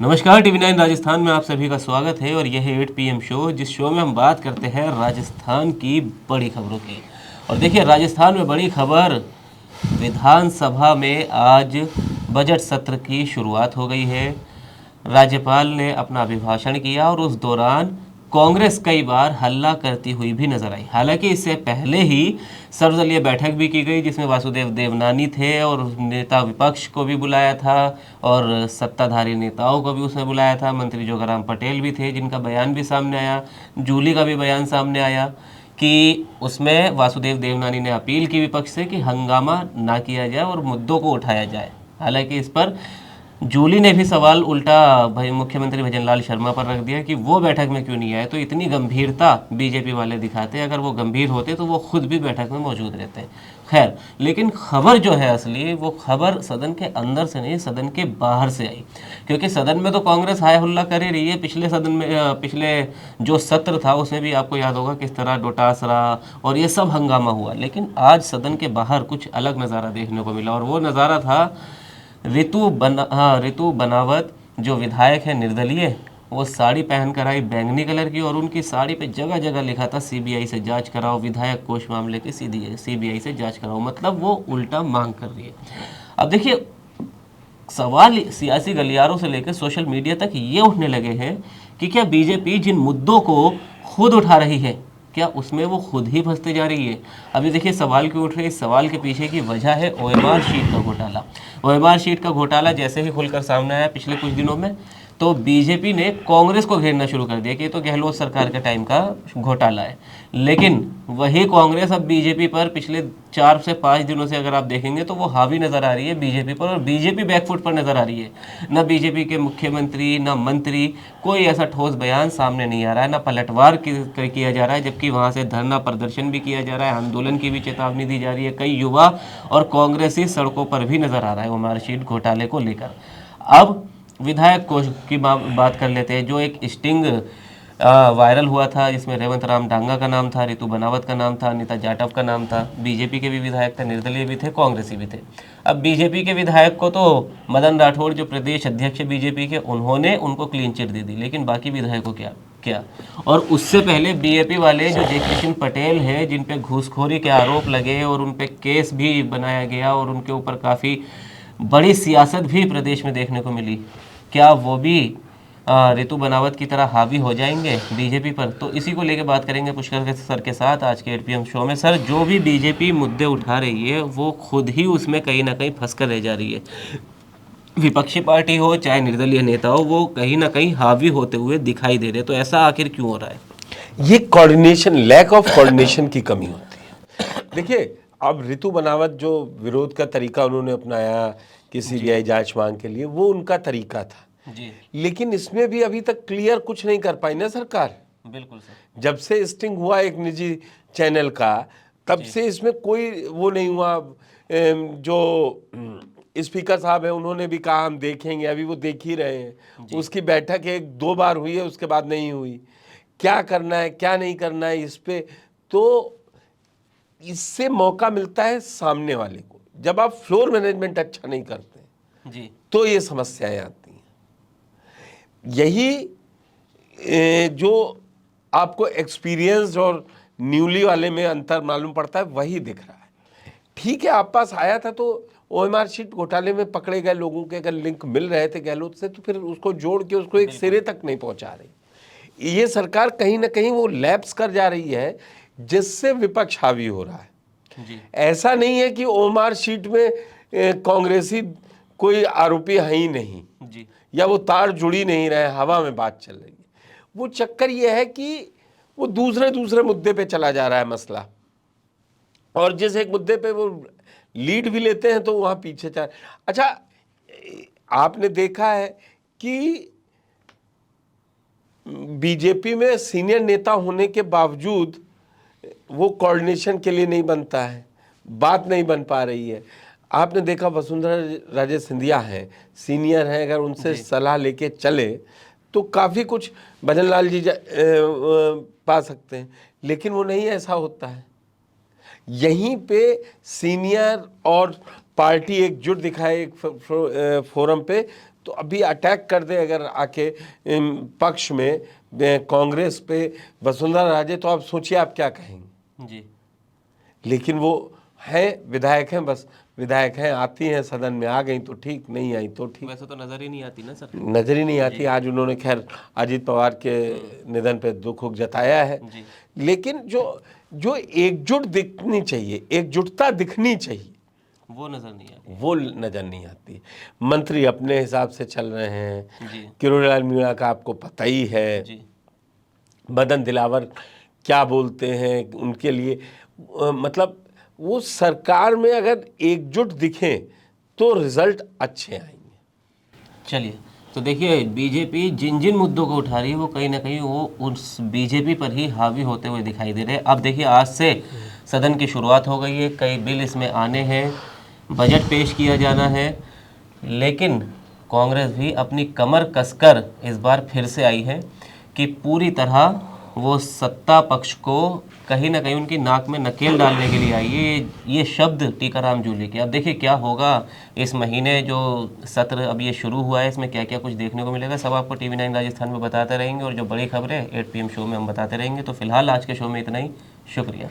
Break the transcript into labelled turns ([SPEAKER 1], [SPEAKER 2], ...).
[SPEAKER 1] नमस्कार, टीवी 9 राजस्थान में आप सभी का स्वागत है और यह है 8 PM शो, जिस शो में हम बात करते हैं राजस्थान की बड़ी खबरों की। और देखिए, राजस्थान में बड़ी खबर, विधानसभा में आज बजट सत्र की शुरुआत हो गई है। राज्यपाल ने अपना अभिभाषण किया और उस दौरान कांग्रेस कई बार हल्ला करती हुई भी नजर आई। हालांकि इससे पहले ही सर्वदलीय बैठक भी की गई, जिसमें वासुदेव देवनानी थे और नेता विपक्ष को भी बुलाया था और सत्ताधारी नेताओं को भी उसने बुलाया था। मंत्री जोगाराम पटेल भी थे, जिनका बयान भी सामने आया। जूली का भी बयान सामने आया कि उसमें वासुदेव देवनानी ने अपील की विपक्ष से कि हंगामा ना किया जाए और मुद्दों को उठाया जाए। हालांकि इस पर जूली ने भी सवाल उल्टा भाई मुख्यमंत्री भजनलाल शर्मा पर रख दिया कि वो बैठक में क्यों नहीं आए। तो इतनी गंभीरता बीजेपी वाले दिखाते, अगर वो गंभीर होते तो वो खुद भी बैठक में मौजूद रहते। खैर, लेकिन खबर जो है असली, वो खबर सदन के अंदर से नहीं, सदन के बाहर से आई। क्योंकि सदन में तो कांग्रेस हाय हुल्ला कर ही रही है। पिछले सदन में पिछले जो सत्र था उसमें भी आपको याद होगा किस तरह डोटासरा और ये सब हंगामा हुआ। लेकिन आज सदन के बाहर कुछ अलग नज़ारा देखने को मिला और वो नज़ारा था ऋतु बनावत, जो विधायक है निर्दलीय, वो साड़ी पहनकर आई बैंगनी कलर की और उनकी साड़ी पे जगह जगह लिखा था सीबीआई से जांच कराओ, विधायक कोष मामले की सीधी सीबीआई से जांच कराओ। मतलब वो उल्टा मांग कर रही है। अब देखिए, सवाल सियासी गलियारों से लेकर सोशल मीडिया तक ये उठने लगे हैं कि क्या बीजेपी जिन मुद्दों को खुद उठा रही है, क्या उसमें वो खुद ही फंसते जा रही है। अभी देखिए, सवाल क्यों उठ रहे हैं। इस सवाल के पीछे की वजह है ओएमआर शीट का घोटाला। ओएमआर शीट का घोटाला जैसे ही खुलकर सामने आया पिछले कुछ दिनों में, तो बीजेपी ने कांग्रेस को घेरना शुरू कर दिया कि ये तो गहलोत सरकार के टाइम का घोटाला है। लेकिन वही कांग्रेस अब बीजेपी पर पिछले 4 से 5 दिनों से अगर आप देखेंगे तो वो हावी नजर आ रही है बीजेपी पर, और बीजेपी बैकफुट पर नजर आ रही है। ना बीजेपी के मुख्यमंत्री, ना मंत्री, कोई ऐसा ठोस बयान सामने नहीं आ रहा है, ना पलटवार किया जा रहा है। जबकि वहां से धरना प्रदर्शन भी किया जा रहा है, आंदोलन की भी चेतावनी दी जा रही है। कई युवा और कांग्रेसी सड़कों पर भी नजर आ रहा है ओएमआर शीट घोटाले को लेकर। अब विधायक कोष की बात कर लेते हैं। जो एक स्टिंग वायरल हुआ था, जिसमें रेवंत राम डांगा का नाम था, ऋतु बनावत का नाम था, अनिता जाटव का नाम था। बीजेपी के भी विधायक थे, निर्दलीय भी थे, कांग्रेसी भी थे। अब बीजेपी के विधायक को तो मदन राठौड़, जो प्रदेश अध्यक्ष है बीजेपी के, उन्होंने उनको क्लीन चिट दे दी। लेकिन बाकी विधायकों क्या क्या और उससे पहले बीएपी वाले जो जयकिशन सिंह पटेल हैं, जिन पे घूसखोरी के आरोप लगे और उन पे केस भी बनाया गया और उनके ऊपर काफ़ी बड़ी सियासत भी प्रदेश में देखने को मिली, क्या वो भी ऋतु बनावत की तरह हावी हो जाएंगे बीजेपी पर? तो इसी को लेकर बात करेंगे पुष्कर सर के साथ आज के 8 PM शो में। सर, जो भी बीजेपी मुद्दे उठा रही है वो खुद ही उसमें कहीं ना कहीं फंस कर रह जा रही है। विपक्षी पार्टी हो चाहे निर्दलीय नेता हो, वो कहीं ना कहीं हावी होते हुए दिखाई दे रहे। तो ऐसा आखिर क्यों हो रहा है?
[SPEAKER 2] ये कोऑर्डिनेशन, लैक ऑफ कोऑर्डिनेशन की कमी होती है। देखिए, अब ऋतु बनावत जो विरोध का तरीका उन्होंने अपनाया कि सीबीआई जांच मांग के लिए, वो उनका तरीका था
[SPEAKER 1] जी,
[SPEAKER 2] लेकिन इसमें भी अभी तक क्लियर कुछ नहीं कर पाई ना सरकार।
[SPEAKER 1] बिल्कुल सर।
[SPEAKER 2] जब से स्टिंग हुआ एक निजी चैनल का, तब से इसमें कोई वो नहीं हुआ। जो स्पीकर साहब है उन्होंने भी कहा हम देखेंगे, अभी वो देख ही रहे हैं। उसकी बैठक 1-2 बार हुई है, उसके बाद नहीं हुई। क्या करना है क्या नहीं करना है इस पे, तो इससे मौका मिलता है सामने वाले को। जब आप फ्लोर मैनेजमेंट अच्छा नहीं करते
[SPEAKER 1] जी,
[SPEAKER 2] तो ये समस्याएं आती हैं। यही जो आपको एक्सपीरियंस और न्यूली वाले में अंतर मालूम पड़ता है, वही दिख रहा है। ठीक है, आप पास आया था तो ओएमआर शीट घोटाले में पकड़े गए लोगों के अगर लिंक मिल रहे थे गहलोत से, तो फिर उसको जोड़ के उसको एक सिरे तक नहीं पहुंचा रही। ये सरकार कहीं ना कहीं वो लैप्स कर जा रही है, जिससे विपक्ष हावी हो रहा है।
[SPEAKER 1] जी,
[SPEAKER 2] ऐसा नहीं है कि ओएमआर शीट में कांग्रेसी कोई आरोपी है ही नहीं,
[SPEAKER 1] जी,
[SPEAKER 2] या वो तार जुड़ी नहीं रहे, हवा में बात चल रही है। वो चक्कर ये है कि वो दूसरे मुद्दे पे चला जा रहा है मसला, और जिस एक मुद्दे पे वो लीड भी लेते हैं तो वहां पीछे चल। अच्छा, आपने देखा है कि बीजेपी में सीनियर नेता होने के बावजूद वो कोऑर्डिनेशन के लिए नहीं बनता है, बात नहीं बन पा रही है। आपने देखा वसुंधरा राजे सिंधिया हैं, सीनियर हैं, अगर उनसे सलाह लेके चले तो काफ़ी कुछ भजनलाल जी पा सकते हैं, लेकिन वो नहीं ऐसा होता है। यहीं पे सीनियर और पार्टी एकजुट दिखाए एक फोरम पे, तो अभी अटैक कर दे अगर आके पक्ष में कांग्रेस पे वसुंधरा राजे, तो आप सोचिए आप क्या कहेंगे।
[SPEAKER 1] जी
[SPEAKER 2] लेकिन वो हैं, विधायक हैं, बस विधायक हैं, आती हैं सदन में, आ गई तो ठीक, नहीं आई तो ठीक,
[SPEAKER 1] वैसे तो नजर ही नहीं आती ना सर।
[SPEAKER 2] नजर ही नहीं आती। आज उन्होंने खैर अजीत पवार के निधन पे दुख जताया है,
[SPEAKER 1] जी
[SPEAKER 2] लेकिन जो जो एकजुट दिखनी चाहिए, एकजुटता दिखनी चाहिए,
[SPEAKER 1] वो नजर नहीं आती।
[SPEAKER 2] वो नजर नहीं आती। मंत्री अपने हिसाब से चल रहे हैं।
[SPEAKER 1] जी
[SPEAKER 2] किरोड़ीलाल मीणा का आपको पता ही है,
[SPEAKER 1] जी
[SPEAKER 2] मदन दिलावर क्या बोलते हैं उनके लिए, मतलब वो सरकार में अगर एकजुट दिखें तो रिजल्ट अच्छे आएंगे।
[SPEAKER 1] चलिए, तो देखिए बीजेपी जिन जिन मुद्दों को उठा रही है वो कहीं ना कहीं वो उस बीजेपी पर ही हावी होते हुए दिखाई दे रहे हैं। अब देखिए आज से सदन की शुरुआत हो गई है, कई बिल इसमें आने हैं, बजट पेश किया जाना है, लेकिन कांग्रेस भी अपनी कमर कसकर इस बार फिर से आई है कि पूरी तरह वो सत्ता पक्ष को कहीं ना कहीं उनकी नाक में नकेल डालने के लिए आई है। ये शब्द टीकाराम जूली के। अब देखिए क्या होगा इस महीने, जो सत्र अब ये शुरू हुआ है, इसमें क्या क्या कुछ देखने को मिलेगा, सब आपको TV9 राजस्थान में बताते रहेंगे, और जो बड़ी खबरें 8 PM शो में हम बताते रहेंगे। तो फिलहाल आज के शो में इतना ही, शुक्रिया।